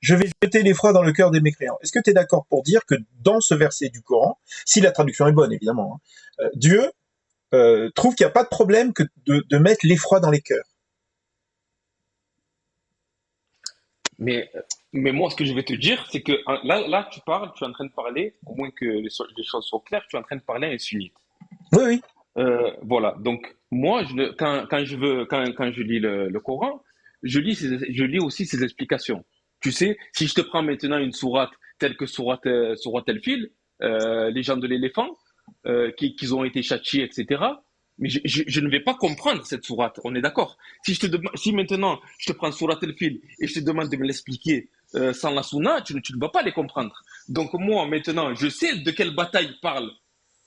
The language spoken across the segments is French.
je vais jeter l'effroi dans le cœur des mécréants. Est-ce que tu es d'accord pour dire que dans ce verset du Coran, si la traduction est bonne évidemment, hein, Dieu trouve qu'il n'y a pas de problème que de mettre l'effroi dans les cœurs? Mais, mais moi, ce que je vais te dire, c'est que là, tu parles, tu es en train de parler, au moins que les choses soient claires, tu es en train de parler à un sunnite. Oui, oui. Voilà. Donc, moi, quand je lis le Coran, je lis aussi ses explications. Tu sais, si je te prends maintenant une sourate telle que sourate El-Fil, les gens de l'éléphant, qu'ils ont été châtiés, etc. Mais je ne vais pas comprendre cette sourate, on est d'accord. Si maintenant je te prends sourate El-Fil et je te demande de me l'expliquer sans la sunna, tu ne vas pas les comprendre. Donc moi, maintenant, je sais de quelle bataille parle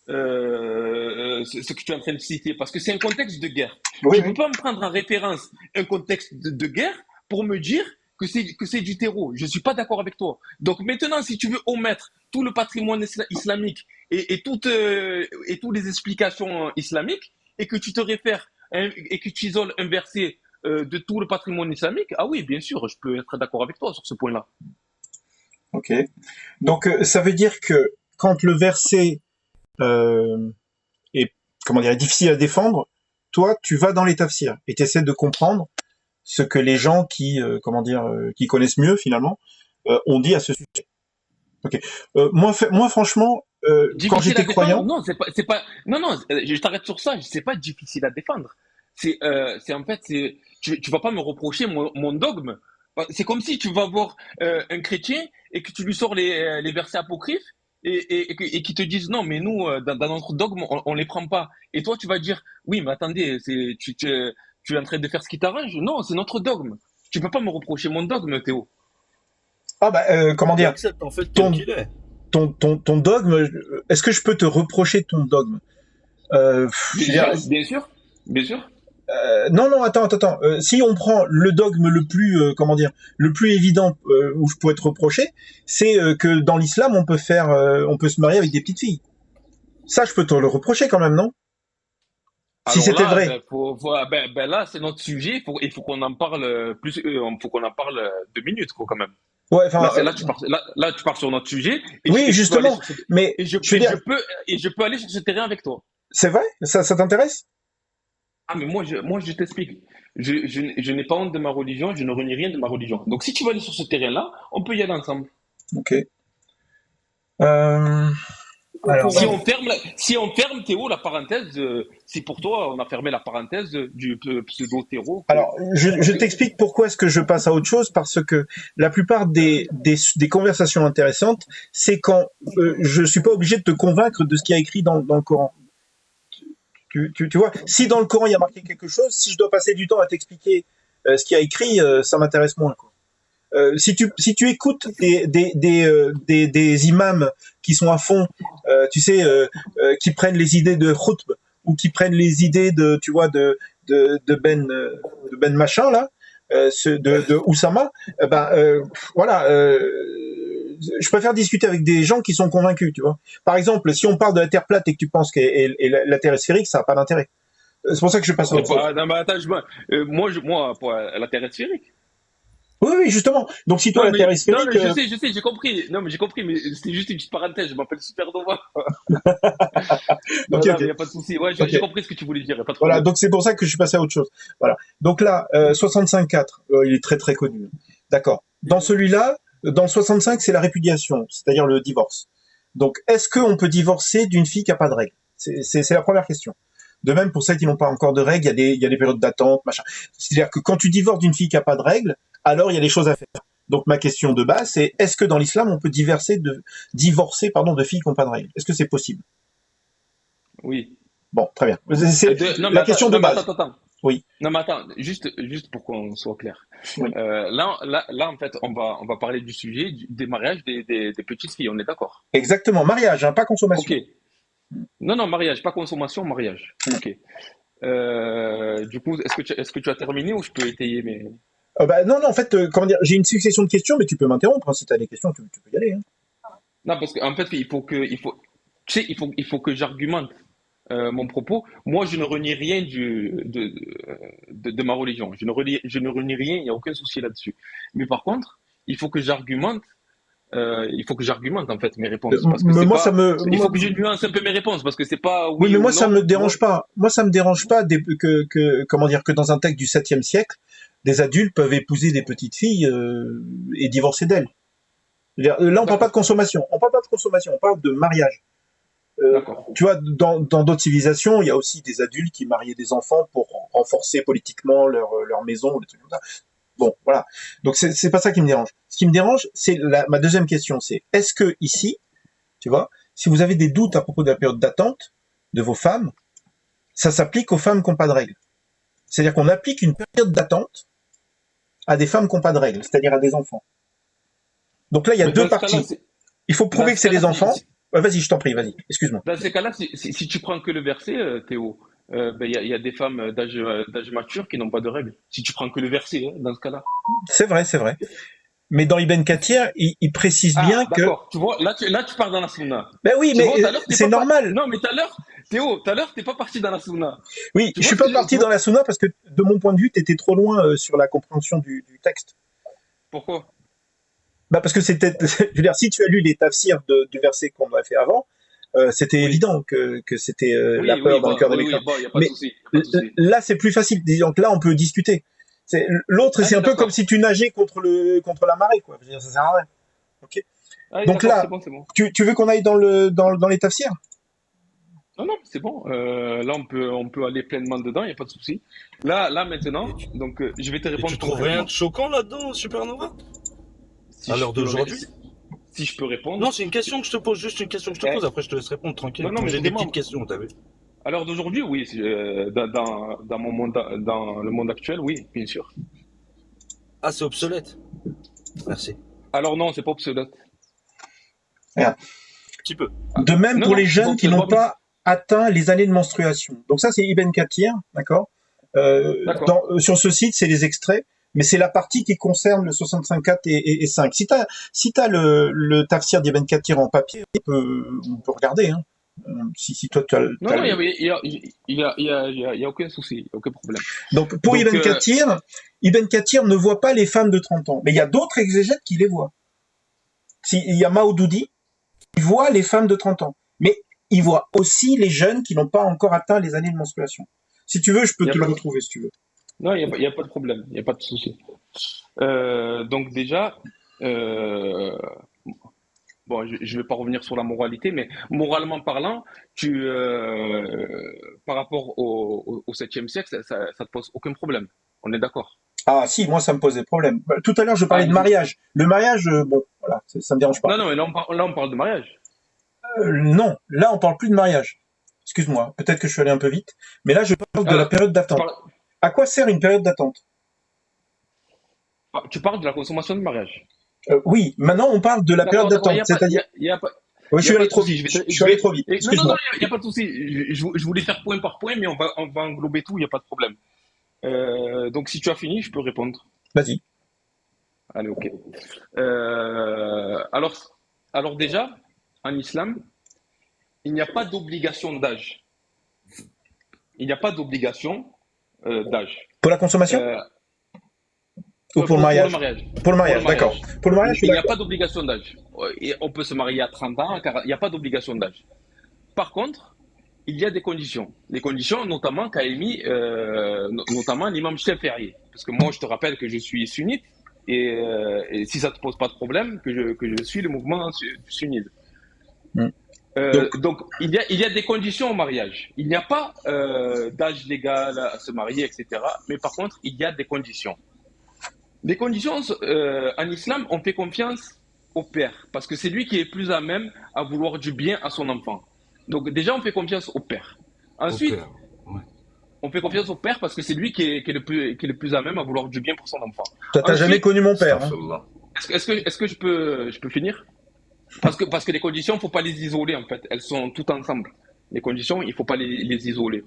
ce que tu es en train de citer, parce que c'est un contexte de guerre. Oui, Tu ne peux oui. pas me prendre en référence un contexte de guerre pour me dire que c'est du terreau. Je ne suis pas d'accord avec toi. Donc maintenant, si tu veux omettre tout le patrimoine islamique et toutes les explications islamiques, et que tu te réfères et que tu isoles un verset de tout le patrimoine islamique, ah oui, bien sûr, je peux être d'accord avec toi sur ce point-là. Ok. Donc ça veut dire que quand le verset est, comment dire, difficile à défendre, toi tu vas dans les tafsirs et tu essaies de comprendre ce que les gens qui, comment dire, qui connaissent mieux finalement, ont dit à ce sujet. Ok. Moi franchement, quand Difficile à j'étais défendre? croyant, Non, c'est pas, non, non, je t'arrête sur ça, c'est pas difficile à défendre. C'est en fait, tu vas pas me reprocher mon dogme. C'est comme si tu vas voir un chrétien et que tu lui sors les versets apocryphes et qui te disent non, mais nous, dans notre dogme, on les prend pas. Et toi, tu vas dire, oui, mais attendez, tu es en train de faire ce qui t'arrange? Non, c'est notre dogme. Tu peux pas me reprocher mon dogme, Théo. ah bah, comment Il dire, accepte en fait tel ton, qu'il est. ton dogme, est-ce que je peux te reprocher ton dogme? Je Bien veux dire, sûr, bien sûr, bien sûr. non, non, attends. Si on prend le dogme le plus, comment dire, le plus évident où je pourrais te reprocher, c'est que dans l'islam, on peut se marier avec des petites filles. Ça, je peux te le reprocher quand même, non? Si Alors c'était là, vrai. ben là, c'est notre sujet. Il faut qu'on en parle plus. Faut qu'on en parle 2 minutes, quoi, quand même. Ouais, enfin, Là, tu pars sur notre sujet oui, et je peux aller justement. sur ce Mais je veux et dire, je peux aller sur ce terrain avec toi. c'est vrai? Ça t'intéresse? Ah, mais moi, je t'explique. Je n'ai pas honte de ma religion. Je ne renie rien de ma religion. Donc, si tu veux aller sur ce terrain-là, on peut y aller ensemble. Ok. Euh, alors, Si on ferme, si on ferme Théo la parenthèse, si pour toi on a fermé la parenthèse du pseudo Théo, alors, parce je que t'explique pourquoi est-ce que je passe à autre chose, parce que la plupart des conversations intéressantes, c'est quand je suis pas obligé de te convaincre de ce qu'il y a écrit dans le Coran. Tu vois, si dans le Coran il y a marqué quelque chose, si je dois passer du temps à t'expliquer ce qu'il y a écrit, ça m'intéresse moins, quoi. Si tu écoutes des imams qui sont à fond, tu sais, qui prennent les idées de Khutb ou qui prennent les idées de, tu vois, de Ben machin là, de Oussama, voilà. Je préfère discuter avec des gens qui sont convaincus, tu vois. Par exemple, si on parle de la Terre plate et que tu penses que la Terre est sphérique, ça n'a pas d'intérêt. C'est pour ça que je passe à autre chose. non, mais attends, moi, pour la Terre est sphérique. Oui, oui, justement. Donc si toi Non la mais, Terre est non, sphérique, mais je sais, j'ai compris. Non, mais j'ai compris, mais c'était juste une petite parenthèse. Je m'appelle Supernova. ok, Non, non, ok. mais y a pas de souci. Ouais, Ok. j'ai compris ce que tu voulais dire. Y a pas de Voilà, problème. donc c'est pour ça que je suis passé à autre chose. Voilà. Donc là, 65.4, il est très très connu. D'accord. Dans celui-là, dans le 65, c'est la répudiation, c'est-à-dire le divorce. Donc, est-ce qu'on peut divorcer d'une fille qui n'a pas de règles? C'est la première question. De même, pour celles qui n'ont pas encore de règles, il y a des périodes d'attente, machin. C'est-à-dire que quand tu divorces d'une fille qui n'a pas de règles, alors il y a des choses à faire. Donc ma question de base, c'est est-ce que dans l'islam, on peut divorcer pardon, de filles qui n'ont pas de règles? Est-ce que c'est possible? Oui. Bon, très bien. C'est Non, mais la attends, question de non, mais attends, base. attends. Attends. Oui, Non, mais attends, juste pour qu'on soit clair. oui. Là, en fait, on va parler du sujet des mariages des petites filles. On est d'accord? Exactement, mariage, hein, pas Ok. consommation. Non, non, mariage, pas consommation, mariage. Ok. Du coup, est-ce que tu as terminé ou je peux étayer mes... Non, non, en fait, comment dire, j'ai une succession de questions, mais tu peux m'interrompre, hein, si tu as des questions, tu peux y aller. Hein. Non, parce qu'en fait, il faut que j'argumente mon propos. Moi, je ne renie rien de ma religion. Je ne renie rien, il n'y a aucun souci là-dessus. Mais par contre, il faut que j'argumente. Il faut que j'argumente en fait mes réponses parce que c'est Moi, pas. Il faut que je nuance un peu mes réponses parce que c'est pas oui, oui mais ou moi, ça non. me Tu vois? dérange pas. Moi, ça me dérange pas comment dire, que dans un texte du 7e siècle, des adultes peuvent épouser des petites filles et divorcer d'elles. Là, on parle pas de D'accord, consommation. On parle pas de consommation. On parle de mariage. d'accord. Tu vois, dans d'autres civilisations, il y a aussi des adultes qui mariaient des enfants pour renforcer politiquement leur maison, des trucs comme ça. Bon, voilà. Donc c'est pas ça qui me dérange. Ce qui me dérange, c'est ma deuxième question, c'est est-ce que ici, tu vois, si vous avez des doutes à propos de la période d'attente de vos femmes, ça s'applique aux femmes qui n'ont pas de règles. C'est-à-dire qu'on applique une période d'attente à des femmes qui n'ont pas de règles, c'est-à-dire à des enfants. Donc là, il y a Mais deux parties. Il faut dans prouver que ce c'est cas-là, les enfants. Vas-y, je t'en prie, vas-y, excuse-moi. dans ces cas-là, si tu prends que le verset, Théo, ben, il y a des femmes d'âge mature qui n'ont pas de règles. Si tu prends que le verset, hein, dans ce cas-là. C'est vrai, c'est vrai. Mais dans Ibn Kathir, il précise Ah, bien que... d'accord. Tu vois, là, tu pars dans la sunna. Ben oui, Tu mais vois, tout à l'heure, t'es c'est pas par... normal. Non, mais tout à l'heure, Théo, tout à l'heure, t'es pas parti dans la sunna. Oui, Tu je vois suis ce que pas je... Tu parti vois dans la sunna parce que, de mon point de vue, tu étais trop loin sur la compréhension du texte. pourquoi? Bah parce que c'était, je veux dire, si tu as lu les tafsirs du verset qu'on a fait avant, c'était Oui. évident que c'était la Oui, peur oui, dans le bon, cœur des oui, oui, mécréants. bon, il n'y a pas de Mais souci, y a pas de souci. là, c'est plus facile. Donc là, on peut discuter. L'autre, c'est Allez, un peu comme d'accord. si tu nageais contre la marée, quoi. Je veux dire, ça sert à rien. Ok. Allez, Donc d'accord, c'est là, bon, c'est bon. tu veux qu'on aille dans les tafsirs? Non, non, c'est bon. Là, on peut aller pleinement dedans, il n'y a pas de souci. Là, maintenant, Et tu, donc, je vais te et tu répondre trouves rien de concrètement. choquant là-dedans, Supernova? Si À je l'heure peux, d'aujourd'hui? si je peux répondre. Non, c'est une question que je te pose, juste une question que je te pose, Eh, après je te laisse répondre tranquille. non, non, Moi mais j'ai des petites vraiment, questions, t'as vu? à l'heure d'aujourd'hui, oui, dans mon monde, dans le monde actuel, oui, bien sûr. Ah, c'est obsolète. Merci. Alors non, c'est pas obsolète. Regarde. Un petit peu. De même Non, pour les non, c'est pas jeunes qui n'ont obsolète. pas atteint les années de menstruation. Donc ça, c'est Ibn Kathir, d'accord. D'accord. Sur ce site, c'est les extraits, mais c'est la partie qui concerne le 65.4 et 5. Si t'as le tafsir d'Ibn Kathir en papier, on peut regarder. Hein. Si toi, Non, non, il y a aucun souci, il y a aucun problème. Donc pour Donc, Ibn Kathir ne voit pas les femmes de 30 ans, mais il y a d'autres exégètes qui les voient. Il y a Maoudoudi, il voit les femmes de 30 ans, mais il voit aussi les jeunes qui n'ont pas encore atteint les années de menstruation. Si tu veux, je peux il y a te le pas, retrouver si tu veux. non, il y a pas de problème, il y a pas de souci. Donc déjà, euh, bon, je vais pas revenir sur la moralité, mais moralement parlant, par rapport au 7e siècle, ça te pose aucun problème. On est d'accord. Ah si, moi ça me pose des problèmes. Tout à l'heure je Ah, parlais de mariage. Le mariage, bon, voilà, ça me dérange pas. non, non, mais là, on parle de mariage. Non, là on parle plus de mariage. Excuse-moi, peut-être que je suis allé un peu vite, mais là je parle de la Alors, période tu d'attente. parles, À quoi sert une période d'attente? tu parles de la consommation de mariage. Oui, maintenant on parle de la période D'accord, d'accord, d'attente, c'est-à-dire... il Je y a suis pas allé de trop souci. vite, je suis allé trop vite, Non, non, non, excuse-moi. il y a pas de souci. Je voulais faire point par point, mais on va englober tout, il n'y a pas de problème. Donc, si tu as fini, je peux répondre. Vas-y. Allez, ok. Euh, alors, alors déjà, en islam, il n'y a pas d'obligation d'âge. Il n'y a pas d'obligation d'âge. Pour la consommation Euh, ou pour le pour le mariage? mariage. Pour le Pour le mariage, d'accord. mariage. Pour le mariage, je suis Il n'y a d'accord. pas d'obligation d'âge. Et on peut se marier à 30 ans, car il n'y a pas d'obligation d'âge. Par contre, il y a des conditions. Les conditions, notamment, qu'a émis notamment l'imam Shafi'i. Parce que moi, je te rappelle que je suis sunnite, et si ça ne te pose pas de problème, que je suis le mouvement sunnite. Hmm. Donc, Donc, il y a des conditions au mariage. Il n'y a pas d'âge légal à se marier, etc. Mais par contre, il y a des conditions. Les conditions, en islam, on fait confiance au père, parce que c'est lui qui est plus à même à vouloir du bien à son enfant. Donc déjà, on fait confiance au père. Au Ensuite, père. Ouais. on fait confiance au père parce que c'est lui qui est le plus à même à vouloir du bien pour son enfant. toi, t'as jamais Ensuite, connu mon père, hein? Astaghfirullah. est-ce que je peux finir? Parce que les conditions, il ne faut pas les isoler en fait. Elles sont toutes ensemble. Les conditions, il ne faut pas les isoler.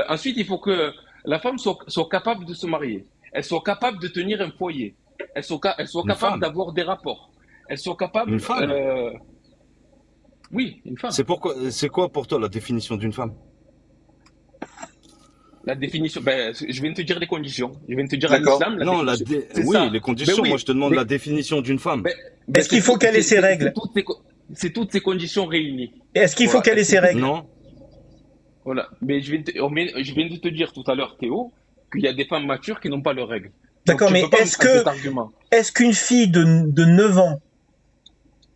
Ensuite, il faut que la femme soit capable de se marier. Elle soit capable de tenir un foyer. Elle soit Une capable femme. d'avoir des rapports. Elle soit Une capable... femme. oui, une femme. C'est quoi pour toi la définition d'une femme? La définition, ben, je viens de te dire les conditions. Je viens de te dire en D'accord. islam, la Non, définition. C'est oui, ça. les Ben conditions. Moi, oui. je te demande Les- la définition d'une femme. ben, ben, Est-ce qu'il faut qu'elle ait ses règles? c'est toutes ces conditions réunies. Est-ce qu'il faut Voilà. qu'elle ait C'est ses tout. règles? Non, Voilà. Mais je viens de te dire tout à l'heure, Théo, qu'il y a des femmes matures qui n'ont pas leurs règles. Donc D'accord, tu mais peux pas me prendre cet argument. est-ce qu'une fille de 9 ans,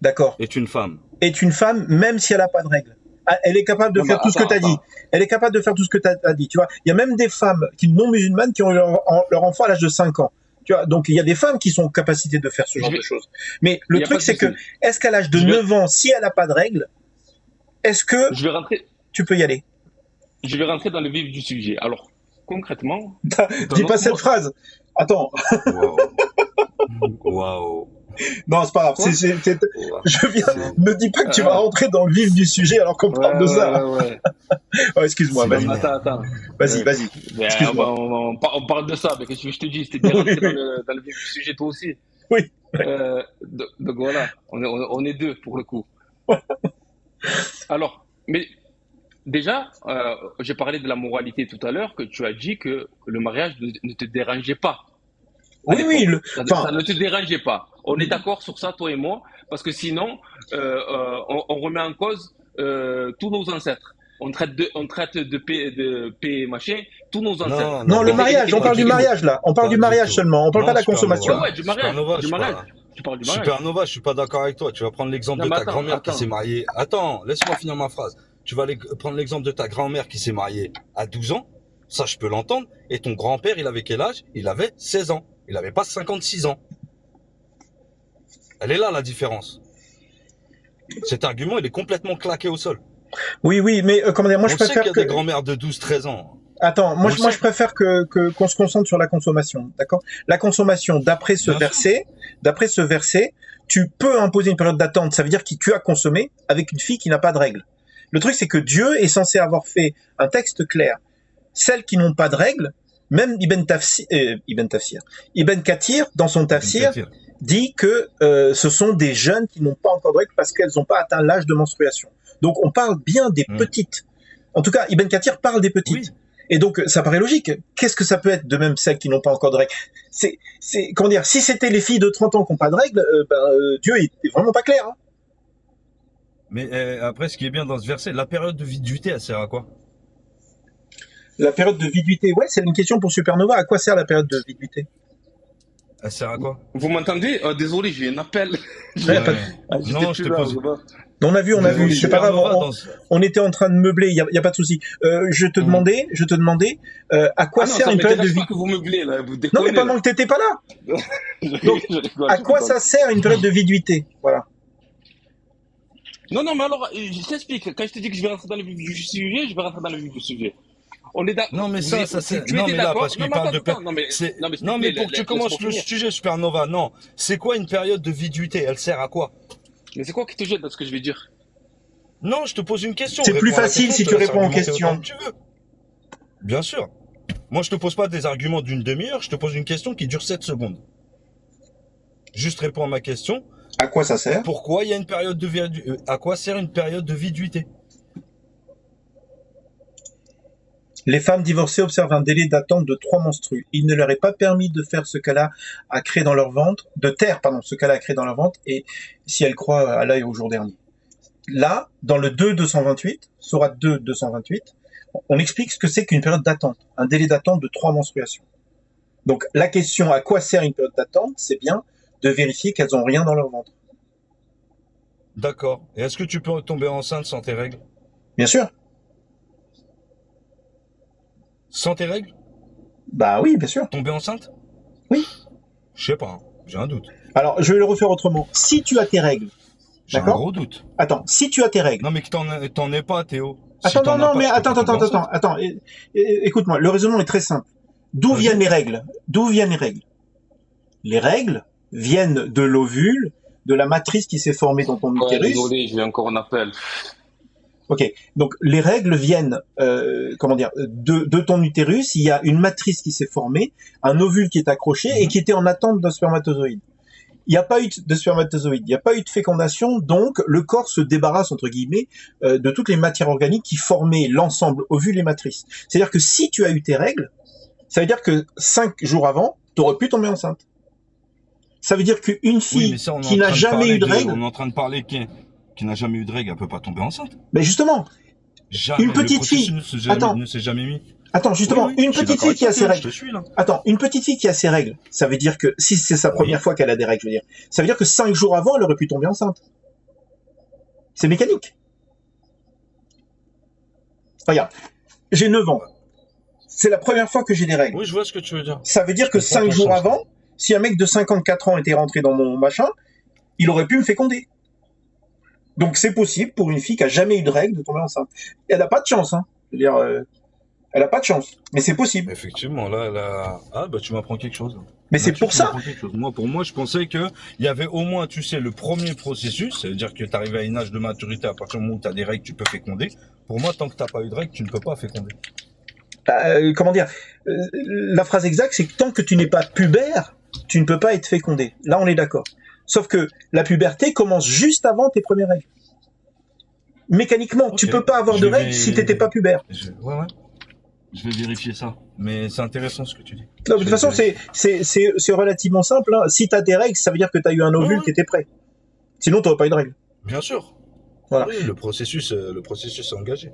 d'accord, est une femme. est une femme, même si elle n'a pas de règles? Ah, elle est capable de Non, mais faire tout ce que tu as dit. attends. Elle est capable de faire tout ce que tu as dit. Tu vois, il y a même des femmes qui non musulmanes qui ont leur enfant à l'âge de 5 ans. Tu vois, donc il y a des femmes qui sont en capacité de faire ce Je genre vais, de choses. Mais il le n'y a pas truc, de c'est que, souci. est-ce qu'à l'âge de Je vais, 9 ans, si elle n'a pas de règles, est-ce que je vais rentrer, tu peux y aller? je vais rentrer dans le vif du sujet. Alors, concrètement, dans Dis pas notre cette monde, phrase. Attends, Waouh. Waouh. non, c'est pas grave. quoi? Waouh. Je viens. C'est- Ne dis pas que tu vas Ah, rentrer dans le vif du sujet alors qu'on ouais, parle de ouais, ça. ouais, ouais. Oh, excuse-moi, c'est Non, vas-y, mais vénère. attends. vas-y, vas-y. Ben, Excuse-moi. on parle de ça, mais qu'est-ce que je te dis? C'était bien Oui, rentré oui, dans le vif du sujet, toi aussi. oui. Donc voilà, on est deux pour le coup. Alors, mais déjà, j'ai parlé de la moralité tout à l'heure, que tu as dit que le mariage ne te dérangeait pas à Oui, oui. l'époque. Ça Enfin, ne te dérangeait pas. On est d'accord sur ça, toi et moi, parce que sinon, on remet en cause tous nos ancêtres. On traite de paix machin, tous nos ancêtres. Non, non, non, le Et non. mariage, on t'es parle du Pas du musulman. tout. mariage là. On parle du Pas du mariage tout. seulement. On parle pas Non, de la consommation. Ouais, ouais, Supernova, du je suis mariage. pas. Tu parles du mariage. Supernova, je suis pas d'accord avec toi. Tu vas prendre l'exemple Non, de mais ta grand-mère qui s'est attends. mariée. Attends, laisse-moi finir ma phrase. Tu vas prendre l'exemple de ta grand-mère qui s'est mariée à 12 ans. Ça, je peux l'entendre. Et ton grand-père, il avait quel âge? Il avait 16 ans. Il avait pas 56 ans. Elle est là, la différence. Cet argument, il est complètement claqué au sol. Oui, oui, mais comment dire, moi On je le sait qu'il préfère y a que. des grand-mères de 12-13 ans. Attends, On le moi je sait. préfère qu'on se concentre sur la consommation, d'accord? La consommation, Bien sûr. d'après ce verset, tu peux imposer une période d'attente. Ça veut dire que tu as consommé avec une fille qui n'a pas de règles. Le truc, c'est que Dieu est censé avoir fait un texte clair. Celles qui n'ont pas de règles, même Ibn Kathir, dans son tafsir, dit que ce sont des jeunes qui n'ont pas encore de règles parce qu'elles n'ont pas atteint l'âge de menstruation. Donc on parle bien des petites. En tout cas, Ibn Kathir parle des petites. Oui. Et donc ça paraît logique. Qu'est-ce que ça peut être de même celles qui n'ont pas encore de règles? Comment dire, si c'était les filles de 30 ans qui n'ont pas de règles, Dieu est vraiment pas clair. Hein. Mais après, ce qui est bien dans ce verset, la période de viduité, elle sert à quoi? La période de viduité, ouais, c'est une question pour Supernova. À quoi sert la période de viduité? Elle sert à quoi? Vous m'entendez? Désolé, j'ai un appel. Ouais, pas de- J'étais Non, plus je te là, pose. je vois. On a vu, Désolé, c'est pas grave. Supernova, On était en train de meubler, il y a pas de souci. Je te demandais, à quoi Ah non, sert ça une période de m'intéresse vie? pas que vous meublez là, vous Non, déconnez. mais pendant Là. que t'étais pas là. Donc, Je rigole, à je quoi rigole. ça sert une période de viduité? Voilà. Non, mais alors, je t'explique. Quand je te dis que je vais rentrer dans le vif du sujet, je vais rentrer dans le vif du sujet. On est d'accord. Non, mais ça sert. Tu Non, étais mais là, d'accord. parce Non, qu'il mais parle de. attends. Non, mais s'il te Non, mais plaît, pour que tu laisse-moi commences le finir. sujet, Supernova, non. C'est quoi une période de viduité? Elle sert à quoi? Mais c'est quoi qui te jette dans ce que je vais dire? Non, je te pose une question. C'est plus Réponds à la facile question, si je te tu laisse réponds aux argumenter questions. autant que tu veux. Bien sûr. Moi, je te pose pas des arguments d'une demi-heure, je te pose une question qui dure 7 secondes. Juste réponds à ma question. À quoi ça sert? Pourquoi il y a une période de à quoi sert une période de viduité? Les femmes divorcées observent un délai d'attente de 3 menstrues. Il ne leur est pas permis de faire ce qu'Allah a créé dans leur ventre, ce qu'Allah a créé dans leur ventre, et si elles croient à Allah et au jour dernier. Là, dans le 2.228, Sourate 2, 228, on explique ce que c'est qu'une période d'attente, un délai d'attente de 3 menstruations. Donc la question à quoi sert une période d'attente, c'est bien de vérifier qu'elles n'ont rien dans leur ventre. D'accord. Et est-ce que tu peux tomber enceinte sans tes règles? Bien sûr. Sans tes règles? Bah oui, bien sûr. Tomber enceinte? Oui. Je sais pas, hein. J'ai un doute. Alors, je vais le refaire autrement. Si tu as tes règles, J'ai un d'accord? gros doute. Attends, si tu as tes règles. Non, mais que t'en es pas, Théo. Si Attends, t'en non, as pas, mais tu peux pas tomber enceinte. attends. Écoute-moi, le raisonnement est très simple. D'où Vas-y. viennent les règles? D'où viennent les règles? Les règles viennent de l'ovule, de la matrice qui s'est formée dans ton Ouais, utérus. désolé, j'ai encore un appel. Ok, donc les règles viennent, de ton utérus. Il y a une matrice qui s'est formée, un ovule qui est accroché et qui était en attente d'un spermatozoïde. il n'y a pas eu de spermatozoïdes, il n'y a pas eu de fécondation, donc le corps se débarrasse, entre guillemets, de toutes les matières organiques qui formaient l'ensemble ovule et matrice. C'est-à-dire que si tu as eu tes règles, ça veut dire que 5 jours avant, tu aurais pu tomber enceinte. Ça veut dire qu'une Oui, fille mais ça, on est qui en n'a train de jamais parler eu de de, règles, on est en train de parler qui n'a jamais eu de règles, elle peut pas tomber enceinte. ben justement, Jamais. une Le petite processus fille, ne attends, s'est jamais mis. attends, justement, Oui, une je suis petite d'accord fille avec qui a toi, ses Théo, je règles, te suis là. attends, une petite fille qui a ses règles, ça veut dire que, si c'est sa première Oui. fois qu'elle a des règles, je veux dire, ça veut dire que 5 jours avant, elle aurait pu tomber enceinte. C'est mécanique. Regarde, j'ai 9 ans. C'est la première fois que j'ai des règles. Oui, je vois ce que tu veux dire. Ça veut dire Je que comprends 5 ton jours sens. avant, si un mec de 54 ans était rentré dans mon machin, il aurait pu me féconder. Donc c'est possible pour une fille qui a jamais eu de règles de tomber enceinte. Elle a pas de chance, hein. Je veux dire, elle a pas de chance, mais c'est possible. Effectivement, là. Ah, bah, tu m'apprends quelque chose. Mais c'est Là-dessus, pour tu ça. m'apprends quelque chose. Pour moi, je pensais que il y avait au moins, tu sais, le premier processus, ça veut dire que tu arrives à un âge de maturité à partir du moment où tu as des règles, tu peux féconder. Pour moi, tant que t'as pas eu de règles, tu ne peux pas féconder. Comment dire, la phrase exacte, c'est que tant que tu n'es pas pubère, tu ne peux pas être fécondé. Là, on est d'accord. Sauf que la puberté commence juste avant tes premières règles. Mécaniquement, tu Ok. peux pas avoir de règles si t'étais pas pubère. Ouais. Je vais vérifier ça. Mais c'est intéressant ce que tu dis. Non, de toute façon, c'est relativement simple, hein. Si t'as des règles, ça veut dire que t'as eu un ovule qui était prêt. Sinon, t'aurais pas eu de règles. Bien sûr. Voilà. Oui, le processus est engagé.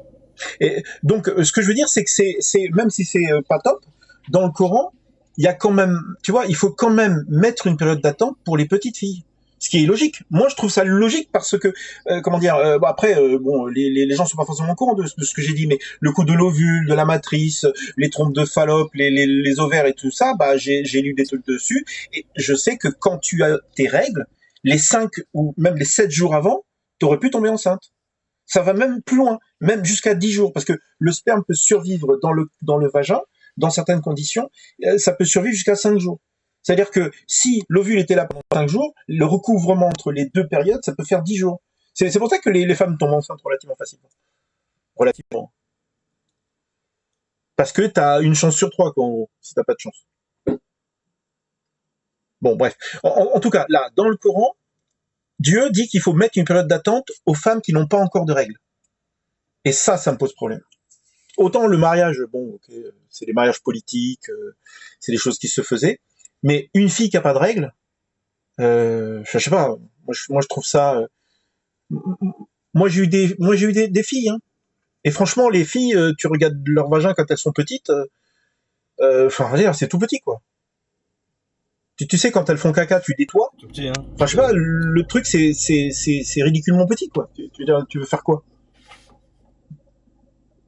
Et donc, ce que je veux dire, c'est que même si c'est pas top, dans le Coran, il y a quand même, tu vois, il faut quand même mettre une période d'attente pour les petites filles. Ce qui est logique. Moi, je trouve ça logique parce que, comment dire, bon, après, bon, les gens sont pas forcément au courant de ce que j'ai dit, mais le coup de l'ovule, de la matrice, les trompes de Fallope, les ovaires et tout ça, bah, j'ai lu des trucs dessus, et je sais que quand tu as tes règles, les 5 ou même les 7 jours avant, t'aurais pu tomber enceinte. Ça va même plus loin, même jusqu'à 10 jours, parce que le sperme peut survivre dans le vagin, dans certaines conditions, ça peut survivre jusqu'à 5 jours. C'est-à-dire que si l'ovule était là pendant 5 jours, le recouvrement entre les deux périodes, ça peut faire 10 jours. C'est pour ça que les femmes tombent enceintes relativement facilement. Relativement. Parce que t'as une chance sur 3, quoi, en gros, si t'as pas de chance. Bon, bref. En tout cas, là, dans le Coran, Dieu dit qu'il faut mettre une période d'attente aux femmes qui n'ont pas encore de règles. Et ça me pose problème. Autant le mariage, bon, ok, c'est des mariages politiques, c'est des choses qui se faisaient, mais une fille qui a pas de règles, je sais pas, moi je trouve ça. Moi j'ai eu des filles, hein. Et franchement, les filles, tu regardes leur vagin quand elles sont petites, enfin, c'est tout petit, quoi. Tu sais, quand elles font caca, tu nettoies. Tout petit, hein. Enfin, je sais pas, le truc, c'est ridiculement petit, quoi. Tu veux faire quoi?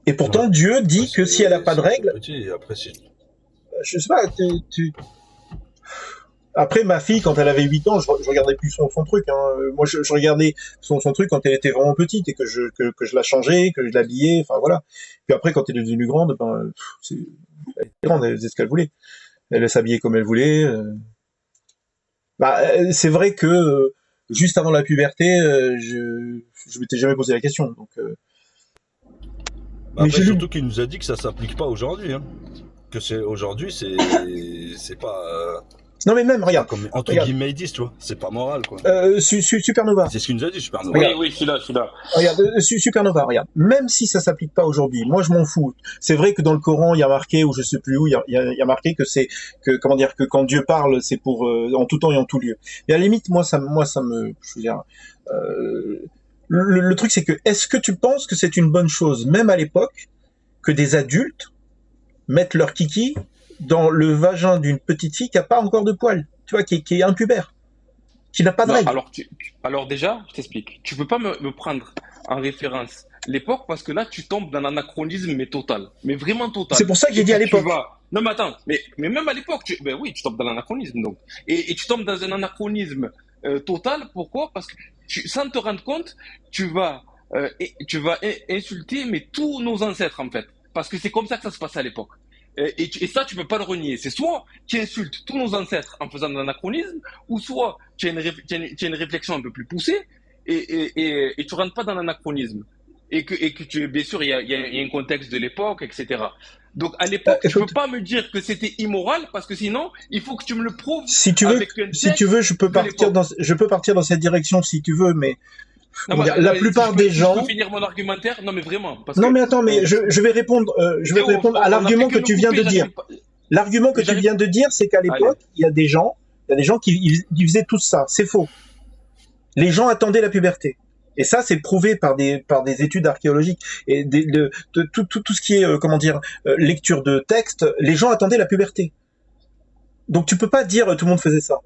Et pourtant, Ouais. Dieu dit que si elle a pas de règles, petit, après, je sais pas, Après, ma fille, quand elle avait 8 ans, je regardais plus son truc, hein. Moi, je regardais son truc quand elle était vraiment petite et que je la changeais, que je l'habillais, enfin voilà. Puis après, quand elle est devenue grande, ben, elle était grande, elle faisait ce qu'elle voulait. Elle s'habillait comme elle voulait. Bah, c'est vrai que juste avant la puberté, je m'étais jamais posé la question. Donc, Bah, mais après, j'ai lu. surtout qu'il nous a dit que ça s'applique pas aujourd'hui, hein. Que aujourd'hui, c'est pas, Non, mais même, regarde. comme entre Regarde. guillemets ils disent, tu vois, c'est pas moral, quoi. Supernova. C'est ce qu'il nous a dit, Supernova. Oui, je suis là. Regarde, Supernova, regarde. Même si ça s'applique pas aujourd'hui, moi je m'en fous. C'est vrai que dans le Coran, il y a marqué, ou je sais plus où, il y a marqué que comment dire, que quand Dieu parle, c'est pour en tout temps et en tout lieu. Et à la limite, moi ça me, je veux dire, le truc c'est que, est-ce que tu penses que c'est une bonne chose, même à l'époque, que des adultes mettent leur kiki dans le vagin d'une petite fille qui a pas encore de poils, tu vois, qui est impubère, qui n'a pas de Non, règles. alors déjà, je t'explique. Tu peux pas me prendre en référence l'époque parce que là, tu tombes dans l'anachronisme, mais total. Mais vraiment total. C'est pour ça que j'ai dit à l'époque. Non, mais attends. Mais même à l'époque, ben oui, tu tombes dans l'anachronisme, donc. Et tu tombes dans un anachronisme total. Pourquoi? Parce que sans te rendre compte, tu vas insulter, mais tous nos ancêtres, en fait. Parce que c'est comme ça que ça se passait à l'époque. Et ça, tu peux pas le renier. C'est soit tu insultes tous nos ancêtres en faisant de l'anachronisme, ou soit tu as une réflexion un peu plus poussée et tu rentres pas dans l'anachronisme. bien sûr, il y a un contexte de l'époque, etc. Donc, à l'époque, tu peux Écoute, pas me dire que c'était immoral parce que sinon, il faut que tu me le prouves si tu veux, avec un si tu veux, texte de l'époque. je peux partir dans cette direction si tu veux, mais Non, comment dire, la plupart des si je peux gens. finir mon argumentaire, non, mais vraiment, parce Non, que, mais attends, mais euh, je vais Théo, répondre à on a fait l'argument que que me tu viens de couper, dire. j'arrive pas. L'argument que Mais tu j'arrive. viens de dire, c'est qu'à Allez. l'époque, il y a des gens qui faisaient tout ça. C'est faux. Les gens attendaient la puberté. Et ça, c'est prouvé par des études archéologiques et tout ce qui est, comment dire, lecture de texte. Les gens attendaient la puberté. Donc tu peux pas dire tout le monde faisait ça.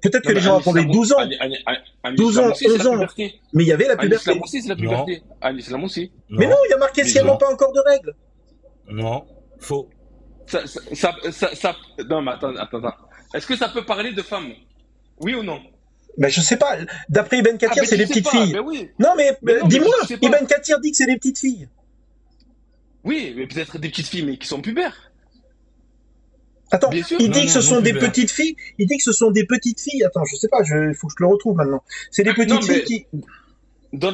Peut-être que Non, les mais gens attendaient 12 ans, en 12 islam ans, aussi, c'est 11 la ans, puberté. mais il y avait la En islam puberté. aussi, c'est la Non, puberté. En islam aussi. Mais non, non, il y a marqué si elles n'ont non, pas encore de règles. non, faux. Non, mais attends. Est-ce que ça peut parler de femmes? Oui ou non? Ben je sais pas. D'après Ibn Ah, Kathir, ben c'est tu les sais petites pas, filles. ben oui. Non, mais Mais non, mais dis-moi, tu sais pas. Ibn Kathir dit que c'est les petites filles. Oui, mais peut-être des petites filles, mais qui sont pubères. Attends, Bien sûr. il Non, dit que ce non, non sont des pubère. petites filles. Il dit que ce sont des petites filles. Attends, je sais pas. Il faut que je le retrouve maintenant. C'est des Non, petites filles mais qui. Ah,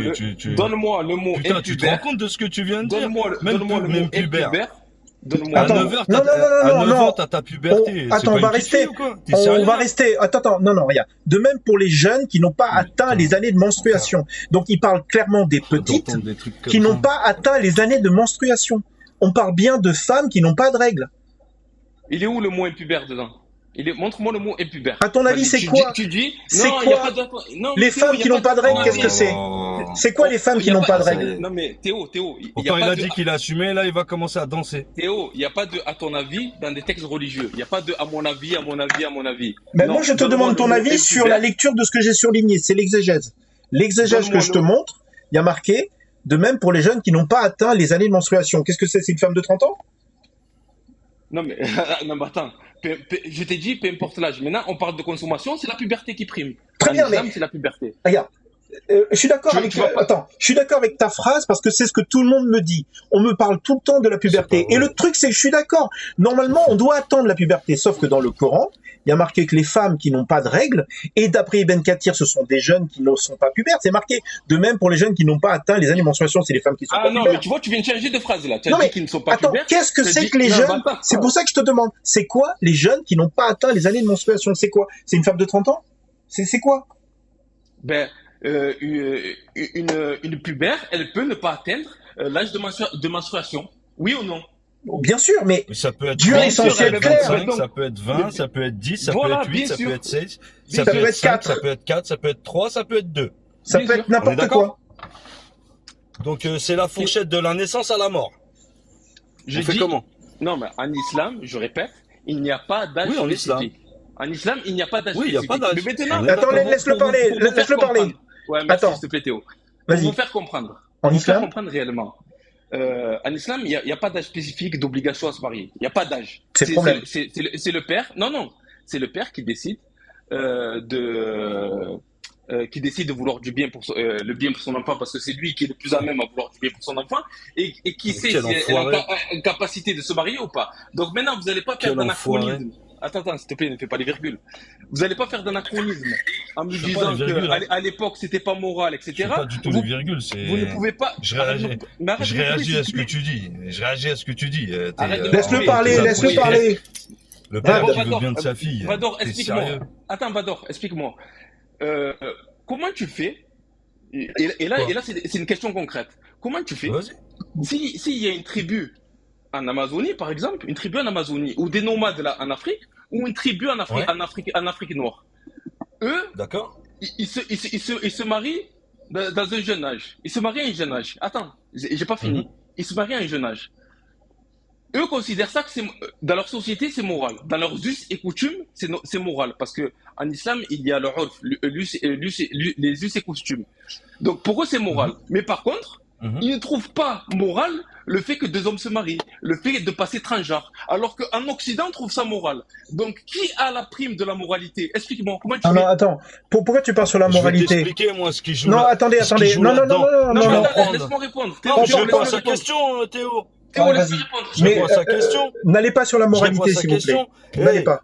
mais donne-moi le mot Putain, tu te rends impubère. compte de ce que tu viens de dire? Donne-moi le mot Même pubère. impubère. Donne-moi À le Attends, mot. 9h, non, non, non, non, à 9 non. ans, t'as ta puberté. C'est Attends, pas on une va petite fille rester. ou quoi? T'es On sérieux va là? rester. Attends, non, non, regarde. De même pour les jeunes qui n'ont pas atteint Putain, les années de menstruation. Donc, il parle clairement des petites d'entendre des trucs qui comme n'ont ça. pas atteint les années de menstruation. On parle bien de femmes qui n'ont pas de règles. Il est où le mot impubère dedans? Montre-moi le mot impubère. À ton avis, Vas-y, c'est quoi? tu dis, C'est non, il n'y a quoi pas de. Non, les mais Théo, femmes il n'y qui a pas n'ont pas de de. règles? Non, Qu'est-ce que mais. c'est? Oh. C'est quoi les femmes Il qui y a n'ont pas pas. de Ça y règles? est. Non, mais Théo, il n'y a Pourtant, il pas a de. dit qu'il assumait, là, il va commencer à danser. Théo, il n'y a pas de, à ton avis, dans des textes religieux. Il n'y a pas de, à mon avis, à mon avis, à mon avis. Ben Non, moi, je te donne-moi demande le ton mot avis sur la impubère. lecture de ce que j'ai surligné. C'est l'exégèse. L'exégèse que Donne-moi je te le. montre, il y a marqué, de même pour les jeunes qui n'ont pas atteint les années de menstruation. Qu'est-ce que c'est? C'est une femme de 30 ans? Non, mais, non, mais attends. Je t'ai dit, peu importe l'âge. Maintenant, on parle de consommation, c'est la puberté qui prime. Très En bien, islam, mais c'est la puberté. regarde. Je suis d'accord avec. Tu vas pas. Attends, je suis d'accord avec ta phrase parce que c'est ce que tout le monde me dit. On me parle tout le temps de la C'est pas puberté. Et le vrai. truc, c'est que je suis d'accord. Normalement, C'est on faux. doit attendre la puberté. Sauf que dans le Coran, il y a marqué que les femmes qui n'ont pas de règles, et d'après Ibn Kathir, ce sont des jeunes qui ne sont pas pubères. C'est marqué. De même pour les jeunes qui n'ont pas atteint les années de menstruation, c'est les femmes qui sont Ah pas non, mais pubères. tu vois, tu viens de changer de phrase là. Tu as Non dit mais qu'ils ne sont pas attends, pubères. qu'est-ce que Tu as c'est dit. que les Non, jeunes? bâtard. C'est pour ça que je te demande. C'est quoi les jeunes qui n'ont pas atteint les années de menstruation? C'est quoi? C'est une femme de 30 ans? C'est quoi? Ben, une pubère, elle peut ne pas atteindre l'âge de menstruation. Oui ou non? Bien sûr, mais Mais ça peut être Dieu 30, est Bien sûr, censé ça être peut être clair. 25, donc, ça peut être 20, ça peut être 10, ça peut voilà, être 8, bien ça peut sûr. être 16, Bien ça ça peut peut être être 5, 4. ça peut être 4, ça peut être 3, ça peut être 2. Ça Bien peut sûr. être On est n'importe d'accord? quoi. Donc c'est la fourchette de la naissance à la mort. Je On fait dis, comment? non, mais en islam, je répète, il n'y a pas d'âge Oui, en islam. spécifique. En islam, il n'y a pas d'âge Oui, il n'y a pas spécifique. d'âge. Mais maintenant, On est Attends, d'accord. laisse-le parler. pour vous faire Laisse-le parler. comprendre. Ouais, merci, Attends, s'il te plaît, Théo. Pour vous vas-y. faire comprendre. En Pour vous faire islam? comprendre réellement. En islam, il n'y a pas d'âge spécifique d'obligation à se marier. Il n'y a pas d'âge. C'est le problème. C'est le père. Non, non. C'est le père qui décide qui décide de vouloir du bien le bien pour son enfant parce que c'est lui qui est le plus à même à vouloir du bien pour son enfant et qui sait Quel si elle a enfoiré. une capacité de se marier ou pas. Donc maintenant, vous n'allez pas faire Quel enfoiré. d'anachronisme. Attends, s'il te plaît, ne fais pas les virgules. Vous n'allez pas faire d'anachronisme en me Je fais pas disant les virgules, hein. qu'à l'époque, c'était pas moral, Je etc. fais pas du tout Vous, les virgules, vous ne c'est... pouvez pas. Je réagis, Mais arrête je de me couper, réagis à s'il ce te que plaît. tu dis. Je réagis à ce que tu dis. Arrête de me Laisse-le couper. parler, T'es laisse-le Oui. parler. Le père Vador, qui veut Vador, bien de sa fille. Vador, T'es explique-moi. sérieux? Attends, Vador, explique-moi. Euh, comment tu fais et Quoi? là c'est une question concrète. Comment tu fais Vas-y. s'il y a une tribu en Amazonie, par exemple, une tribu en Amazonie, ou des nomades là en Afrique, ou une tribu en Afrique, Ouais. en Afrique noire. Eux, D'accord? ils se marient dans un jeune âge. Ils se marient à un jeune âge. Attends, j'ai pas fini. Mhm. Ils se marient à un jeune âge. Eux considèrent ça que dans leur société, c'est moral. Dans leurs us et coutumes, c'est moral. Parce que en islam, il y a le urf, les us et coutumes. Donc pour eux, c'est moral. Mhm. Mais par contre, Mhm. ils ne trouvent pas moral le fait que deux hommes se marient, le fait de passer transgenre. Alors qu'en Occident, on trouve ça moral. Donc qui a la prime de la moralité? Explique-moi, comment tu Ah fais? non, attends. Pourquoi tu pars sur la Je vais moralité? t'expliquer, moi, ce qui joue Non, là. attendez, Ce qui attendez. joue Non, non, non, là-dedans. non, non, Non, Je mais vais non. attends, apprendre. laisse-moi répondre. Théo, Non, Attends, je Théo, réponds laisse-moi à sa répondre. question, Théo. Théo, Ouais, laisse-moi vas-y. répondre. Je Mais réponds à sa question. n'allez pas sur la Je réponds à moralité, sa s'il vous plaît. question. N'allez Hey, pas.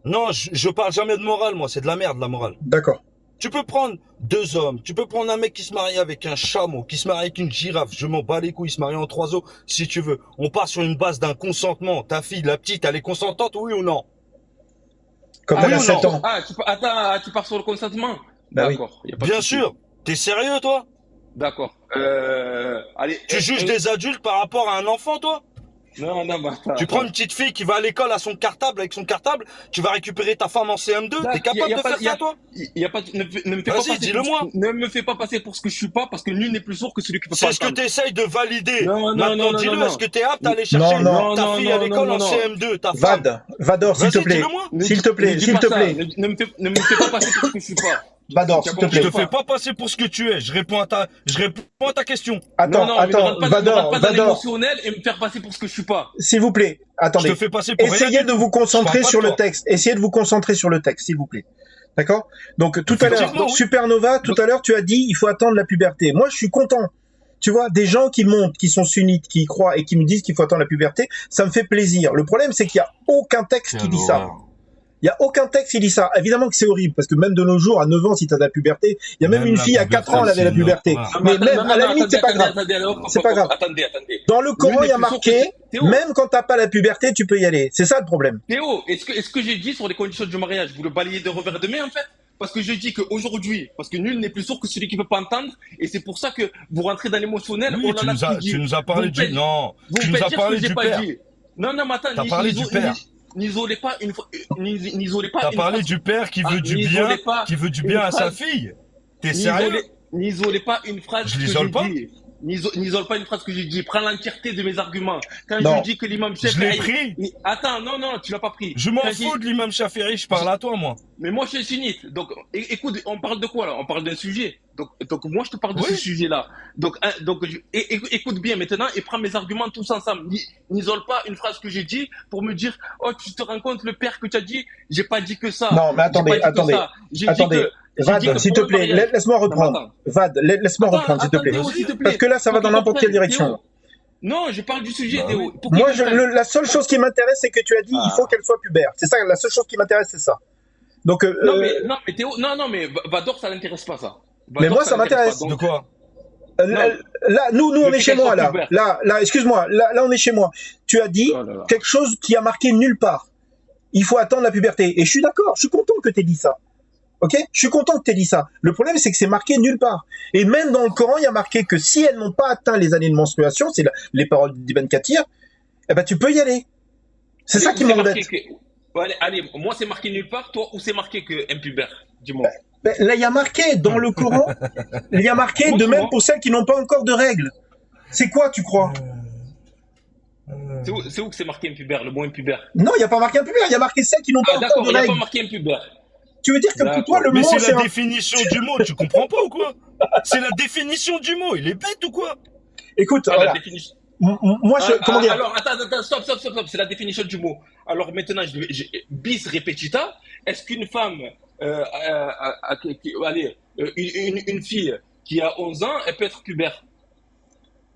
non, je parle jamais de morale, moi. C'est de la merde, la morale. D'accord. Tu peux prendre 2 hommes, tu peux prendre un mec qui se marie avec un chameau, qui se marie avec une girafe, je m'en bats les couilles, il se marie entre oiseaux, si tu veux. On part sur une base d'un consentement. Ta fille, la petite, elle est consentante, oui ou non? Comme Ah, elle a Oui ou 7 non? ans. attends, tu pars sur le consentement? Bah oui. D'accord, y a pas de Bien souci. sûr. T'es sérieux, toi? D'accord. Allez, Tu juges des adultes par rapport à un enfant, toi? non, mais Tu prends attends. une petite fille qui va à l'école à son cartable, avec son cartable, tu vas récupérer ta femme en CM2, t'es Là, capable de faire ça, toi? ne me fais pas Vas-y, passer dis-le-moi. ne me fais pas passer pour ce que je suis pas, parce que nul n'est plus sourd que celui qui peut pas C'est ce que entendre. tu essayes de valider. Non, non, non, Maintenant, non, non, dis-le, est-ce non. que tu es apte à aller Non, chercher non. ta fille à l'école en Non. CM2, ta femme? Vador, s'il te Vas-y, plaît. dis-le-moi. S'il te plaît, Ne dis s'il pas te ça. plaît. Ne me fais pas passer pour ce que je suis pas. Vador, Tu as s'il te compris Je plaît. te fais pas passer pour ce que tu es. Je réponds à ta question. Attends, Non, mais ne rentre pas dans Vador, l'émotionnel et me faire passer pour ce que je suis pas. s'il vous plaît. Je te Attendez. fais passer pour rien Essayez du de tout. vous Je parle concentrer pas de sur le toi. texte. Essayez de vous concentrer sur le texte, s'il vous plaît. D'accord? Donc, tout à l'heure, Effectivement, oui. Supernova, tout à l'heure, tu as dit, il faut attendre la puberté. Moi, je suis content. Tu vois, des gens qui montent, qui sont sunnites, qui y croient et qui me disent qu'il faut attendre la puberté, ça me fait plaisir. Le problème, c'est qu'il y a aucun texte qui dit ça. Il y a aucun texte qui dit ça. Évidemment que c'est horrible, parce que même de nos jours, à 9 ans, si tu as de la puberté, il y a même une la fille à 4 ans, elle puberté, avait la c'est une puberté. horreur. Mais même, à la limite, c'est pas grave. C'est pas grave. Attendez. Dans le Coran, Nul il y a n'est plus sourd que marqué, Théo. même quand t'as pas la puberté, tu peux y aller. C'est ça le problème. Théo, est-ce que j'ai dit sur les conditions du mariage, vous le balayez de revers de main en fait? Parce que je dis qu'aujourd'hui, parce que nul n'est plus sourd que celui qui ne peut pas entendre, et c'est pour ça que vous rentrez dans l'émotionnel. Oui, tu nous as parlé du... Non, tu nous as parlé du père. Non, mais attends, T'as parlé du père. N'isolez pas une fois. N'isolez pas. T'as parlé du père qui veut du bien à sa fille. T'es sérieux? N'isolez pas une phrase Je que l'isole j'ai pas. dit. N'isole pas une phrase que j'ai dit. Prends l'entièreté de mes arguments. Quand Non. je dis que l'imam chef. Je l'ai pris. Attends, non, tu l'as pas pris. Je m'en fous de l'imam Chafiri, je parle à toi, moi. Mais moi, je suis sunnite. Donc, écoute, on parle de quoi là? On parle d'un sujet. Donc moi, je te parle de Oui. ce sujet-là. Donc, écoute bien maintenant et prends mes arguments tous ensemble. N'isole pas une phrase que j'ai dit pour me dire, oh, tu te rends compte le père que tu as dit? J'ai pas dit que ça. Non, mais attendez. Vad, s'il te plaît, laisse-moi reprendre. Vad, laisse-moi reprendre, s'il te plaît. Théo, s'il te plaît. Parce que là, ça va dans n'importe quelle direction. Théo. Non, je parle du sujet, Bah Théo. oui. Moi, la seule chose qui m'intéresse, c'est que tu as dit, il faut qu'elle soit pubère. C'est ça, la seule chose qui m'intéresse, c'est ça. Donc, non, mais Théo, non, mais Vador, ça l'intéresse pas, ça. Vador, mais moi, ça m'intéresse. De quoi? Là, nous, on est chez moi, là. Là, excuse-moi. Là, on est chez moi. Tu as dit quelque chose qui a marqué nulle part. Il faut attendre la puberté. Et je suis d'accord. Je suis content que tu aies dit ça. Ok? Je suis content que tu aies dit ça. Le problème, c'est que c'est marqué nulle part. Et même dans le Coran, il y a marqué que si elles n'ont pas atteint les années de menstruation, c'est les paroles d'Ibn Kathir, eh ben, tu peux y aller. C'est ça qui m'embête. Allez, moi, c'est marqué nulle part. Toi, où c'est marqué que impubère? Dis-moi. Là, il y a marqué dans le Coran, il y a marqué de même pour celles qui n'ont pas encore de règles. C'est quoi, tu crois? C'est où que c'est marqué impubère, le mot impubère? Non, il n'y a pas marqué impubère, il y a marqué celles qui n'ont pas encore de il n'y a règles. pas marqué impubère. Tu veux dire que pour toi, le mot, mais c'est la définition du mot, tu comprends pas ou quoi? C'est la définition du mot, il est bête ou quoi? Écoute, voilà. Moi, comment dire? Alors, attends, stop, c'est la définition du mot. Alors maintenant, bis repetita, est-ce qu'une femme, une fille qui a 11 ans, elle peut être pubère?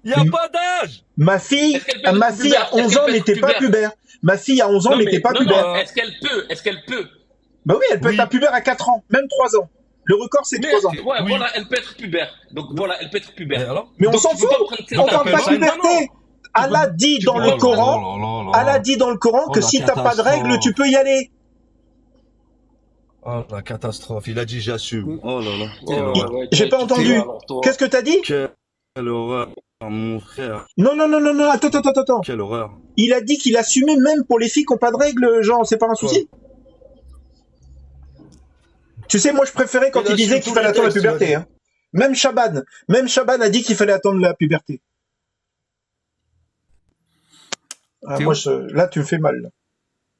Il n'y a pas d'âge. Ma fille à 11 ans n'était pas pubère. Ma fille à 11 ans n'était pas pubère. Non, est-ce qu'elle peut? Bah oui, elle peut être pubère à 4 ans, même 3 ans. Le record, c'est 3 ans. Ouais, voilà, elle peut être pubère. Donc voilà, elle peut être pubère. Mais on s'en fout. On parle pas de puberté. Allah dit dans le Coran que si t'as pas de règles, tu peux y aller. Oh la catastrophe, il a dit j'assume. Oh là là. J'ai pas entendu. Qu'est-ce que t'as dit? Quelle horreur, mon frère. Non, attends. Quelle horreur. Il a dit qu'il assumait même pour les filles qui n'ont pas de règles, genre, c'est pas un souci. Tu sais, moi, je préférais quand il disait qu'il fallait attendre la puberté. Hein. Même Chaban a dit qu'il fallait attendre la puberté. Ah, moi, là, tu me fais mal.